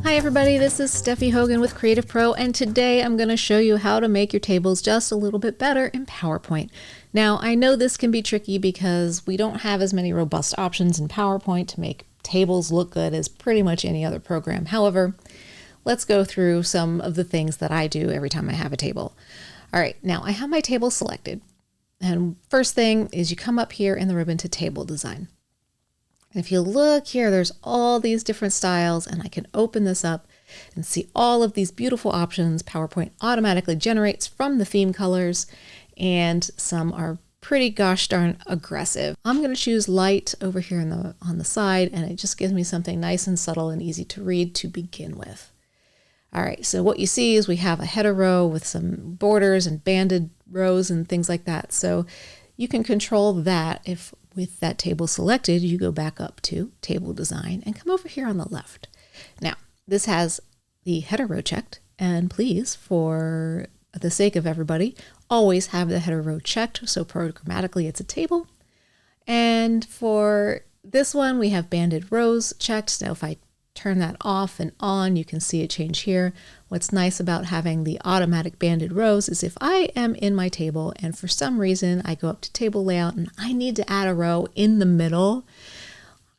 Hi everybody, this is Stephy Hogan with CreativePro, and today I'm going to show you how to make your tables just a little bit better in PowerPoint. Now, I know this can be tricky because we don't have as many robust options in PowerPoint to make tables look good as pretty much any other program. However, let's go through some of the things that I do every time I have a table. All right, now I have my table selected, and first thing is you come up here in the ribbon to Table Design. And if you look here, there's all these different styles, and I can open this up and see all of these beautiful options PowerPoint automatically generates from the theme colors, and some are pretty gosh darn aggressive. I'm going to choose light over here on the side, and it just gives me something nice and subtle and easy to read to begin with. All right, so what you see is we have a header row with some borders and banded rows and things like that. So you can control that if with that table selected, you go back up to Table Design and come over here on the left. Now, this has the header row checked, and please, for the sake of everybody, always have the header row checked, so programmatically it's a table. And for this one, we have banded rows checked. Now, if I turn that off and on, you can see it change here. What's nice about having the automatic banded rows is if I am in my table and for some reason I go up to table layout and I need to add a row in the middle,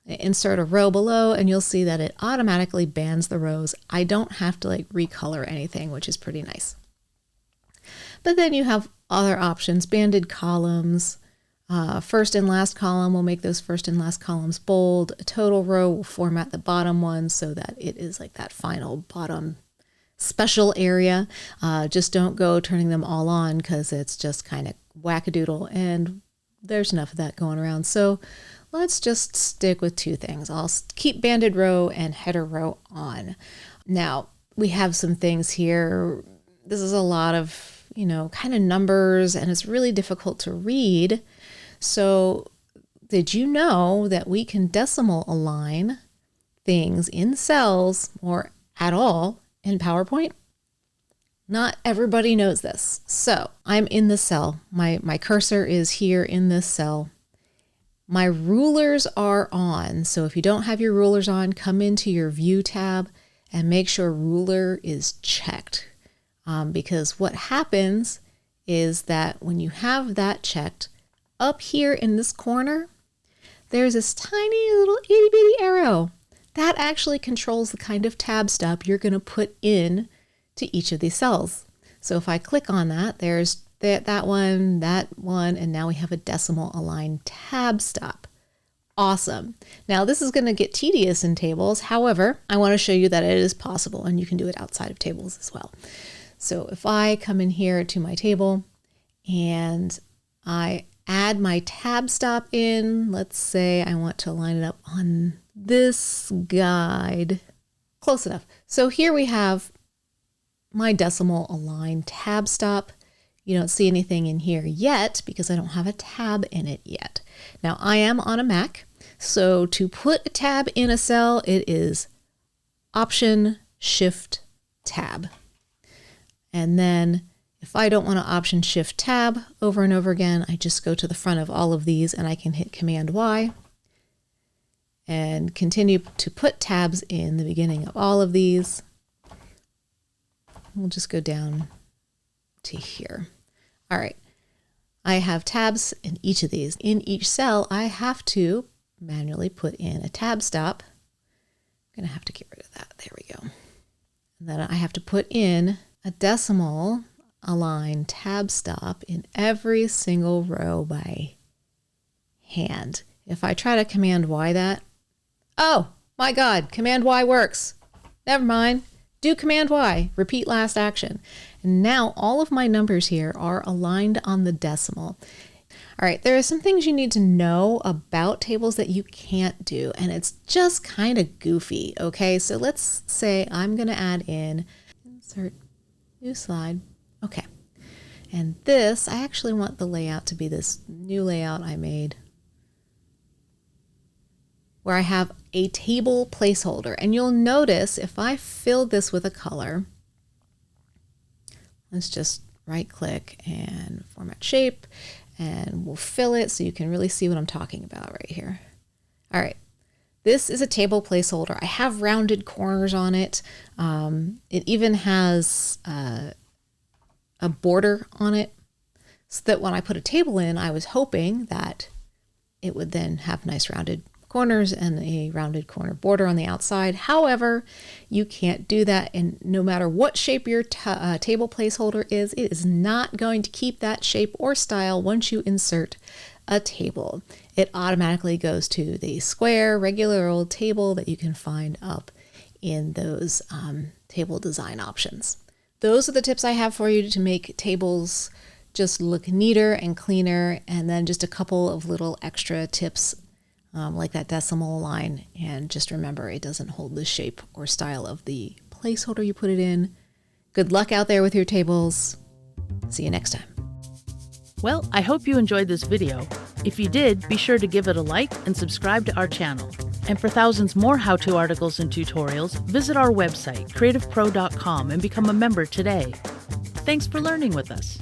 insert a row below, and you'll see that it automatically bands the rows. I don't have to recolor anything, which is pretty nice. But then you have other options, banded columns. First and last column will make those first and last columns bold. A total row will format the bottom one so that it is like that final bottom special area. Just don't go turning them all on because it's just kind of wackadoodle, and there's enough of that going around. So let's just stick with two things. I'll keep banded row and header row on. Now we have some things here. This is a lot of, kind of numbers, and it's really difficult to read. So did you know that we can decimal align things in cells or at all in PowerPoint? Not everybody knows this. So I'm in the cell. My cursor is here in this cell. My rulers are on. So if you don't have your rulers on, come into your View tab and make sure ruler is checked. Because what happens is that when you have that checked, up here in this corner, there's this tiny little itty bitty arrow that actually controls the kind of tab stop you're going to put in to each of these cells. So if I click on that, there's that one, and now we have a decimal aligned tab stop. Awesome. Now this is going to get tedious in tables. However, I want to show you that it is possible, and you can do it outside of tables as well. So if I come in here to my table and I add my tab stop in, let's say I want to line it up on this guide. Close enough. So here we have my decimal aligned tab stop. You don't see anything in here yet because I don't have a tab in it yet. Now I am on a Mac, so to put a tab in a cell, it is Option Shift Tab. And then if I don't want to Option Shift Tab over and over again, I just go to the front of all of these and I can hit Command Y and continue to put tabs in the beginning of all of these. We'll just go down to here. All right. I have tabs in each of these. In each cell, I have to manually put in a tab stop. I'm going to have to get rid of that. There we go. And then I have to put in a decimal align tab stop in every single row by hand. If I try to Command Y that, oh my God, Command Y works. Never mind. Do Command Y, repeat last action. And now all of my numbers here are aligned on the decimal. All right, there are some things you need to know about tables that you can't do, and it's just kind of goofy, okay? So let's say I'm gonna add in, insert new slide. Okay, and this, I actually want the layout to be this new layout I made where I have a table placeholder. And you'll notice if I fill this with a color, let's just right click and format shape, and we'll fill it so you can really see what I'm talking about right here. All right, This is a table placeholder. I have rounded corners on it. It even has a border on it, so that when I put a table in, I was hoping that it would then have nice rounded corners and a rounded corner border on the outside. However, you can't do that, and no matter what shape your table placeholder is, it is not going to keep that shape or style once you insert a table. It automatically goes to the square, regular old table that you can find up in those table design options. Those are the tips I have for you to make tables just look neater and cleaner, and then just a couple of little extra tips like that decimal line. And just remember, it doesn't hold the shape or style of the placeholder you put it in. Good luck out there with your tables. See you next time. Well, I hope you enjoyed this video. If you did, be sure to give it a like and subscribe to our channel. And for thousands more how-to articles and tutorials, visit our website, creativepro.com, and become a member today. Thanks for learning with us.